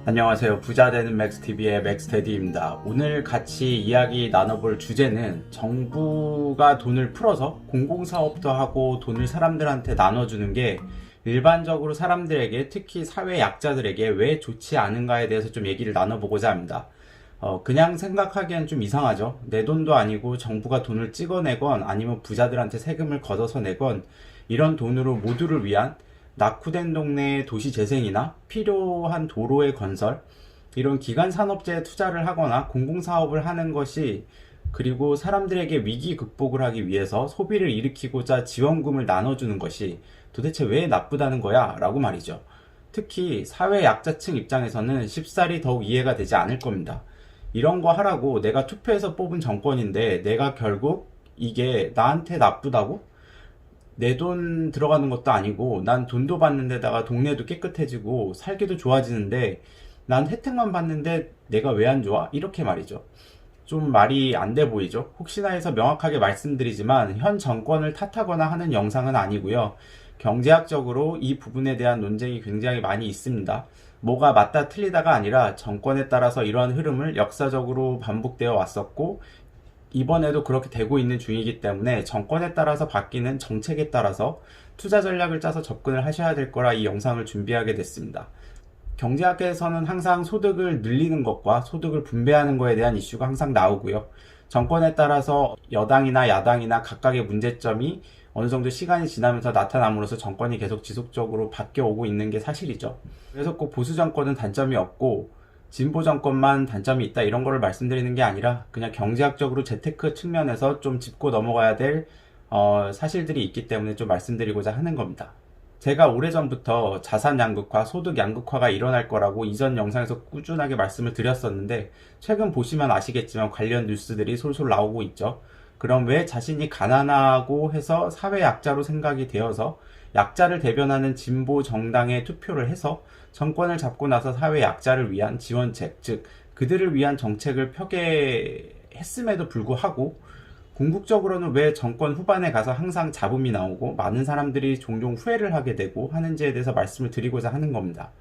안녕하세요. 부자되는 맥스TV의 맥스테디입니다. 오늘 같이 이야기 나눠볼 주제는 정부가 돈을 풀어서 공공사업도 하고 돈을 사람들한테 나눠주는 게 일반적으로 사람들에게, 특히 사회 약자들에게 왜 좋지 않은가에 대해서 좀 얘기를 나눠보고자 합니다. 그냥 생각하기엔 좀 이상하죠. 내 돈도 아니고 정부가 돈을 찍어내건 아니면 부자들한테 세금을 걷어서 내건 이런 돈으로 모두를 위한 낙후된 동네의 도시 재생이나 필요한 도로의 건설, 이런 기간 산업재에 투자를 하거나 공공사업을 하는 것이, 그리고 사람들에게 위기 극복을 하기 위해서 소비를 일으키고자 지원금을 나눠주는 것이 도대체 왜 나쁘다는 거야? 라고 말이죠. 특히 사회 약자층 입장에서는 쉽사리 더욱 이해가 되지 않을 겁니다. 이런 거 하라고 내가 투표해서 뽑은 정권인데 내가 결국 이게 나한테 나쁘다고? 내 돈 들어가는 것도 아니고 난 돈도 받는 데다가 동네도 깨끗해지고 살기도 좋아지는데 난 혜택만 받는데 내가 왜 안 좋아? 이렇게 말이죠. 좀 말이 안 돼 보이죠? 혹시나 해서 명확하게 말씀드리지만 현 정권을 탓하거나 하는 영상은 아니고요. 경제학적으로 이 부분에 대한 논쟁이 굉장히 많이 있습니다. 뭐가 맞다 틀리다가 아니라 정권에 따라서 이러한 흐름을 역사적으로 반복되어 왔었고, 이번에도 그렇게 되고 있는 중이기 때문에 정권에 따라서 바뀌는 정책에 따라서 투자 전략을 짜서 접근을 하셔야 될 거라 이 영상을 준비하게 됐습니다. 경제학에서는 항상 소득을 늘리는 것과 소득을 분배하는 것에 대한 이슈가 항상 나오고요. 정권에 따라서 여당이나 야당이나 각각의 문제점이 어느 정도 시간이 지나면서 나타남으로써 정권이 계속 지속적으로 바뀌어오고 있는 게 사실이죠. 그래서 꼭 보수 정권은 단점이 없고 진보 정권만 단점이 있다, 이런 거를 말씀드리는 게 아니라 그냥 경제학적으로 재테크 측면에서 좀 짚고 넘어가야 될 사실들이 있기 때문에 좀 말씀드리고자 하는 겁니다. 제가 오래전부터 자산 양극화, 소득 양극화가 일어날 거라고 이전 영상에서 꾸준하게 말씀을 드렸었는데, 최근 보시면 아시겠지만 관련 뉴스들이 솔솔 나오고 있죠. 그럼 왜 자신이 가난하고 해서 사회 약자로 생각이 되어서 약자를 대변하는 진보 정당에 투표를 해서 정권을 잡고 나서 사회 약자를 위한 지원책, 즉 그들을 위한 정책을 펴게 했음에도 불구하고 궁극적으로는 왜 정권 후반에 가서 항상 잡음이 나오고 많은 사람들이 종종 후회를 하게 되고 하는지에 대해서 말씀을 드리고자 하는 겁니다.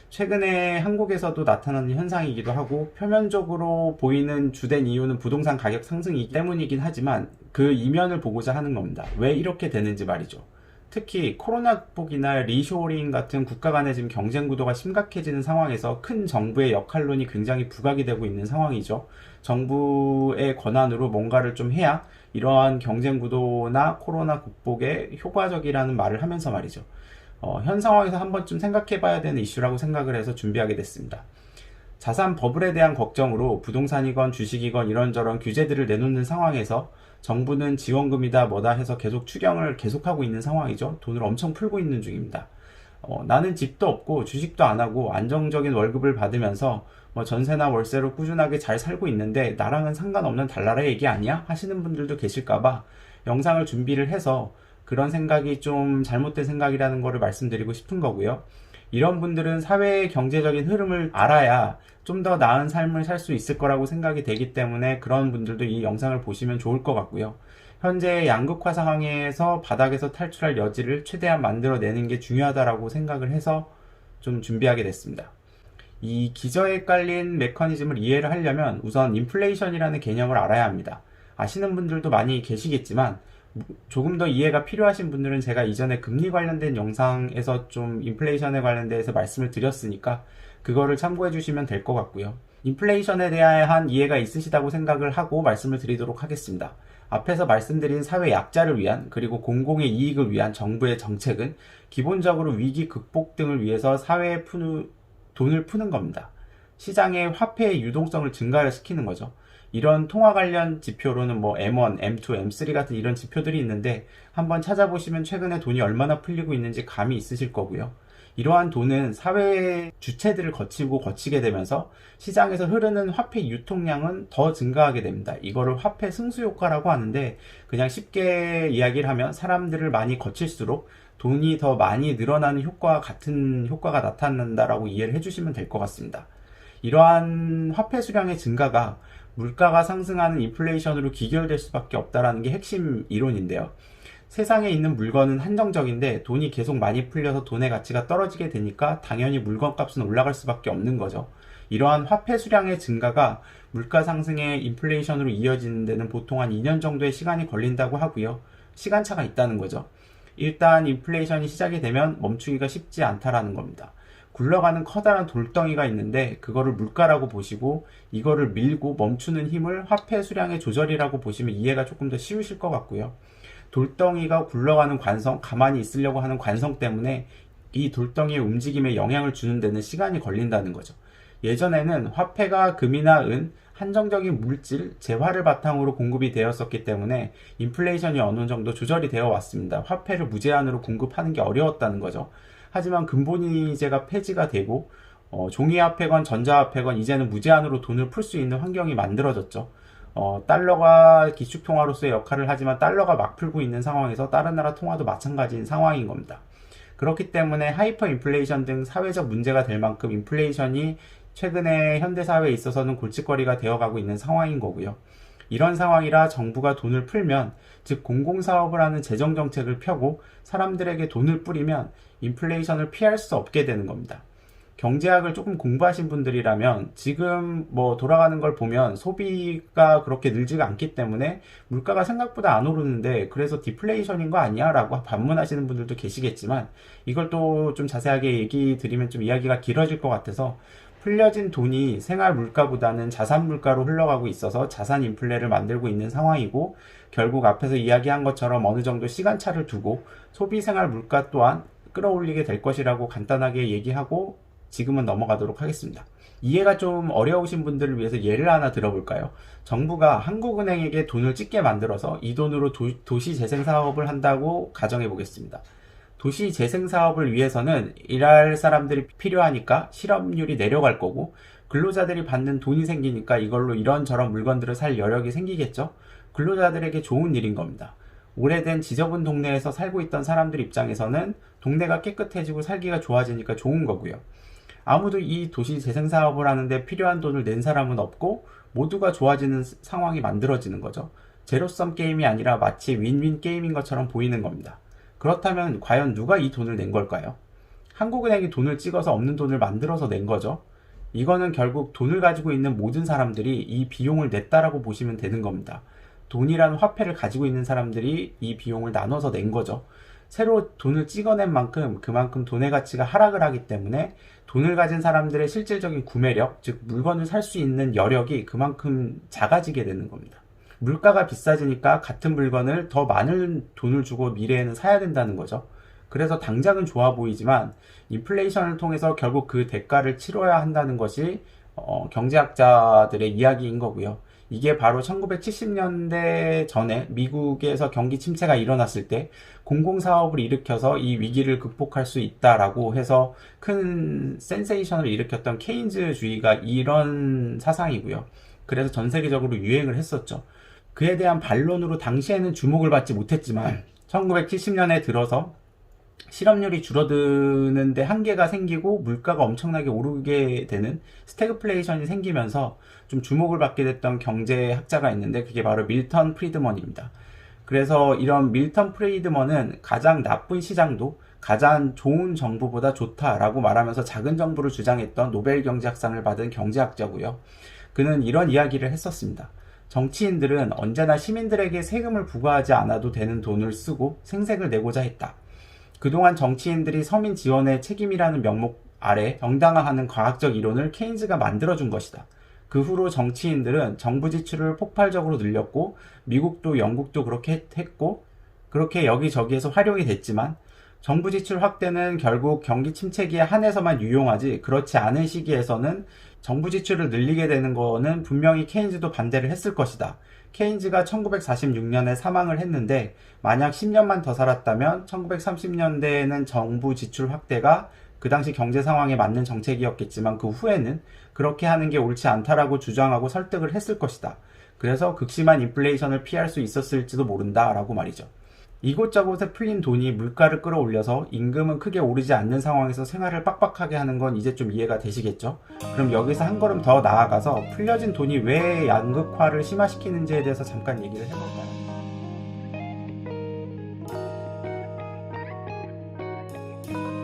최근에 한국에서도 나타나는 현상이기도 하고, 표면적으로 보이는 주된 이유는 부동산 가격 상승이기 때문이긴 하지만 그 이면을 보고자 하는 겁니다. 왜 이렇게 되는지 말이죠. 특히 코로나 극복이나 리쇼링 같은 국가 간의 지금 경쟁 구도가 심각해지는 상황에서 큰 정부의 역할론이 굉장히 부각이 되고 있는 상황이죠. 정부의 권한으로 뭔가를 좀 해야 이러한 경쟁 구도나 코로나 극복에 효과적이라는 말을 하면서 말이죠. 현 상황에서 한 번쯤 생각해 봐야 되는 이슈라고 생각을 해서 준비하게 됐습니다. 자산 버블에 대한 걱정으로 부동산이건 주식이건 이런저런 규제들을 내놓는 상황에서 정부는 지원금이다 뭐다 해서 계속 추경을 계속하고 있는 상황이죠. 돈을 엄청 풀고 있는 중입니다. 나는 집도 없고 주식도 안 하고 안정적인 월급을 받으면서 뭐 전세나 월세로 꾸준하게 잘 살고 있는데 나랑은 상관없는 달나라 얘기 아니야? 하시는 분들도 계실까봐 영상을 준비를 해서 그런 생각이 좀 잘못된 생각이라는 거를 말씀드리고 싶은 거고요. 이런 분들은 사회의 경제적인 흐름을 알아야 좀 더 나은 삶을 살 수 있을 거라고 생각이 되기 때문에 그런 분들도 이 영상을 보시면 좋을 것 같고요. 현재 양극화 상황에서 바닥에서 탈출할 여지를 최대한 만들어내는 게 중요하다고 생각을 해서 좀 준비하게 됐습니다. 이 기저에 깔린 메커니즘을 이해를 하려면 우선 인플레이션이라는 개념을 알아야 합니다. 아시는 분들도 많이 계시겠지만 조금 더 이해가 필요하신 분들은 제가 이전에 금리 관련된 영상에서 좀 인플레이션에 관련돼서 말씀을 드렸으니까 그거를 참고해 주시면 될 것 같고요. 인플레이션에 대한 이해가 있으시다고 생각을 하고 말씀을 드리도록 하겠습니다. 앞에서 말씀드린 사회 약자를 위한, 그리고 공공의 이익을 위한 정부의 정책은 기본적으로 위기 극복 등을 위해서 사회에 돈을 푸는 겁니다. 시장의 화폐의 유동성을 증가를 시키는 거죠. 이런 통화 관련 지표로는 뭐 M1, M2, M3 같은 이런 지표들이 있는데 한번 찾아보시면 최근에 돈이 얼마나 풀리고 있는지 감이 있으실 거고요. 이러한 돈은 사회 주체들을 거치게 되면서 시장에서 흐르는 화폐 유통량은 더 증가하게 됩니다. 이거를 화폐 승수 효과라고 하는데, 그냥 쉽게 이야기를 하면 사람들을 많이 거칠수록 돈이 더 많이 늘어나는 효과와 같은 효과가 나타난다라고 이해를 해주시면 될 것 같습니다. 이러한 화폐 수량의 증가가 물가가 상승하는 인플레이션으로 귀결될 수밖에 없다라는 게 핵심 이론인데요. 세상에 있는 물건은 한정적인데 돈이 계속 많이 풀려서 돈의 가치가 떨어지게 되니까 당연히 물건 값은 올라갈 수밖에 없는 거죠. 이러한 화폐 수량의 증가가 물가 상승의 인플레이션으로 이어지는 데는 보통 한 2년 정도의 시간이 걸린다고 하고요. 시간차가 있다는 거죠. 일단 인플레이션이 시작이 되면 멈추기가 쉽지 않다라는 겁니다. 굴러가는 커다란 돌덩이가 있는데 그거를 물가라고 보시고 이거를 밀고 멈추는 힘을 화폐 수량의 조절이라고 보시면 이해가 조금 더 쉬우실 것 같고요. 돌덩이가 굴러가는 관성, 가만히 있으려고 하는 관성 때문에 이 돌덩이의 움직임에 영향을 주는 데는 시간이 걸린다는 거죠. 예전에는 화폐가 금이나 은, 한정적인 물질, 재화를 바탕으로 공급이 되었었기 때문에 인플레이션이 어느 정도 조절이 되어 왔습니다. 화폐를 무제한으로 공급하는 게 어려웠다는 거죠. 하지만 근본이제가 폐지가 되고 종이화폐건 전자화폐건 이제는 무제한으로 돈을 풀 수 있는 환경이 만들어졌죠. 달러가 기축통화로서의 역할을 하지만 달러가 막 풀고 있는 상황에서 다른 나라 통화도 마찬가지인 상황인 겁니다. 그렇기 때문에 하이퍼 인플레이션 등 사회적 문제가 될 만큼 인플레이션이 최근에 현대사회에 있어서는 골칫거리가 되어가고 있는 상황인 거고요. 이런 상황이라 정부가 돈을 풀면, 즉 공공사업을 하는 재정정책을 펴고 사람들에게 돈을 뿌리면 인플레이션을 피할 수 없게 되는 겁니다. 경제학을 조금 공부하신 분들이라면 지금 돌아가는 걸 보면 소비가 그렇게 늘지가 않기 때문에 물가가 생각보다 안 오르는데 그래서 디플레이션인 거 아니야? 라고 반문하시는 분들도 계시겠지만 이걸 또 좀 자세하게 얘기 드리면 좀 이야기가 길어질 것 같아서 풀려진 돈이 생활 물가보다는 자산 물가로 흘러가고 있어서 자산 인플레를 만들고 있는 상황이고 결국 앞에서 이야기한 것처럼 어느 정도 시간차를 두고 소비 생활 물가 또한 끌어올리게 될 것이라고 간단하게 얘기하고 지금은 넘어가도록 하겠습니다. 이해가 좀 어려우신 분들을 위해서 예를 하나 들어볼까요? 정부가 한국은행에게 돈을 찍게 만들어서 이 돈으로 도시재생사업을 한다고 가정해 보겠습니다. 도시재생사업을 위해서는 일할 사람들이 필요하니까 실업률이 내려갈 거고 근로자들이 받는 돈이 생기니까 이걸로 이런저런 물건들을 살 여력이 생기겠죠? 근로자들에게 좋은 일인 겁니다. 오래된 지저분 동네에서 살고 있던 사람들 입장에서는 동네가 깨끗해지고 살기가 좋아지니까 좋은 거고요. 아무도 이 도시 재생 사업을 하는데 필요한 돈을 낸 사람은 없고 모두가 좋아지는 상황이 만들어지는 거죠. 제로섬 게임이 아니라 마치 윈윈 게임인 것처럼 보이는 겁니다. 그렇다면 과연 누가 이 돈을 낸 걸까요? 한국은행이 돈을 찍어서 없는 돈을 만들어서 낸 거죠. 이거는 결국 돈을 가지고 있는 모든 사람들이 이 비용을 냈다라고 보시면 되는 겁니다. 돈이라는 화폐를 가지고 있는 사람들이 이 비용을 나눠서 낸 거죠. 새로 돈을 찍어낸 만큼 그만큼 돈의 가치가 하락을 하기 때문에 돈을 가진 사람들의 실질적인 구매력, 즉 물건을 살 수 있는 여력이 그만큼 작아지게 되는 겁니다. 물가가 비싸지니까 같은 물건을 더 많은 돈을 주고 미래에는 사야 된다는 거죠. 그래서 당장은 좋아 보이지만 인플레이션을 통해서 결국 그 대가를 치러야 한다는 것이 경제학자들의 이야기인 거고요. 이게 바로 1970년대 전에 미국에서 경기 침체가 일어났을 때 공공사업을 일으켜서 이 위기를 극복할 수 있다라고 해서 큰 센세이션을 일으켰던 케인즈주의가 이런 사상이고요. 그래서 전 세계적으로 유행을 했었죠. 그에 대한 반론으로 당시에는 주목을 받지 못했지만 1970년에 들어서 실업률이 줄어드는데 한계가 생기고 물가가 엄청나게 오르게 되는 스태그플레이션이 생기면서 좀 주목을 받게 됐던 경제학자가 있는데 그게 바로 밀턴 프리드먼입니다. 그래서 이런 밀턴 프리드먼은 가장 나쁜 시장도 가장 좋은 정부보다 좋다라고 말하면서 작은 정부를 주장했던 노벨 경제학상을 받은 경제학자고요. 그는 이런 이야기를 했었습니다. 정치인들은 언제나 시민들에게 세금을 부과하지 않아도 되는 돈을 쓰고 생색을 내고자 했다. 그동안 정치인들이 서민 지원의 책임이라는 명목 아래 정당화하는 과학적 이론을 케인즈가 만들어준 것이다. 그 후로 정치인들은 정부 지출을 폭발적으로 늘렸고 미국도 영국도 그렇게 했고 그렇게 여기저기에서 활용이 됐지만 정부 지출 확대는 결국 경기 침체기에 한해서만 유용하지 그렇지 않은 시기에서는 정부 지출을 늘리게 되는 거는 분명히 케인즈도 반대를 했을 것이다. 케인즈가 1946년에 사망을 했는데 만약 10년만 더 살았다면 1930년대에는 정부 지출 확대가 그 당시 경제 상황에 맞는 정책이었겠지만 그 후에는 그렇게 하는 게 옳지 않다라고 주장하고 설득을 했을 것이다. 그래서 극심한 인플레이션을 피할 수 있었을지도 모른다라고 말이죠. 이곳저곳에 풀린 돈이 물가를 끌어올려서 임금은 크게 오르지 않는 상황에서 생활을 빡빡하게 하는 건 이제 좀 이해가 되시겠죠? 그럼 여기서 한 걸음 더 나아가서 풀려진 돈이 왜 양극화를 심화시키는지에 대해서 잠깐 얘기를 해볼까요? 네.